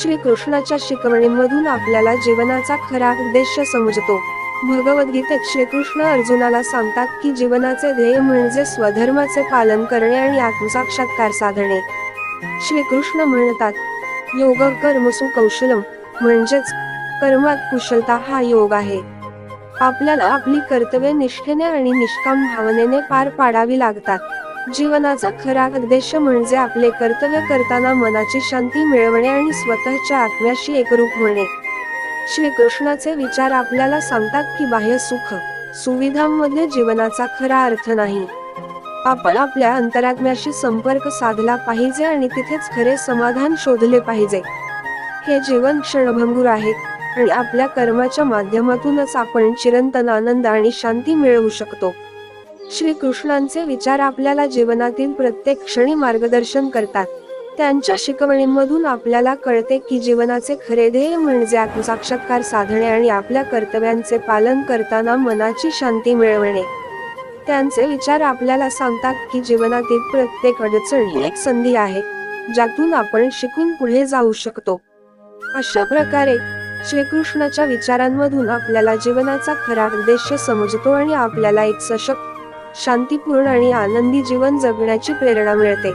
श्रीकृष्णाच्या शिकवणींमधून आपल्याला जीवनाचा खरा उद्देश समजतो. भगवद्गीतेत श्रीकृष्ण अर्जुनाला सांगतात की जीवनाचे ध्येय म्हणजे स्वधर्माचे पालन करणे आणि आत्मसाक्षात्कार साधणे. श्रीकृष्ण म्हणतात, योग कर्मसु कौशलम, म्हणजेच कर्मात कुशलता हा योग आहे. आपल्याला आपली कर्तव्ये निष्ठेने आणि निष्काम भावनेने पार पाडावी लागतात. जीवनाचा खरा उद्देश म्हणजे आपले कर्तव्य करताना मनाची शांती मिळवणे आणि स्वतःच्या आत्म्याशी एकरूप होणे. श्रीकृष्णाचे विचार आपल्याला सांगतात की बाह्य सुख सुविधांमध्ये जीवनाचा खरा अर्थ नाही. आपण आपल्या अंतरात्म्याशी संपर्क साधला पाहिजे आणि तिथेच खरे समाधान शोधले पाहिजे. हे जीवन क्षणभंगुर आहे आणि आपल्या कर्माच्या माध्यमातूनच आपण चिरंतन आनंद आणि शांती मिळवू शकतो. श्रीकृष्णांचे विचार आपल्याला जीवनातील प्रत्येक क्षणी मार्गदर्शन करतात. त्यांच्या शिकवणींमधून आपल्याला कळते की जीवनाचे खरे ध्येय म्हणजे आत्मसाक्षात्कार साधणे आणि आपल्या कर्तव्यांचे पालन करताना मनाची शांती मिळवणे. त्यांचे विचार आपल्याला सांगतात की जीवनातील प्रत्येक अडचण ही एक संधी आहे, ज्यातून आपण शिकून पुढे जाऊ शकतो. अशा प्रकारे श्रीकृष्णाच्या विचारांमधून आपल्याला जीवनाचा खरा उद्देश समजतो आणि आपल्याला एक सशक्त, शांतीपूर्ण आणि आनंदी जीवन जगण्याची प्रेरणा मिळते.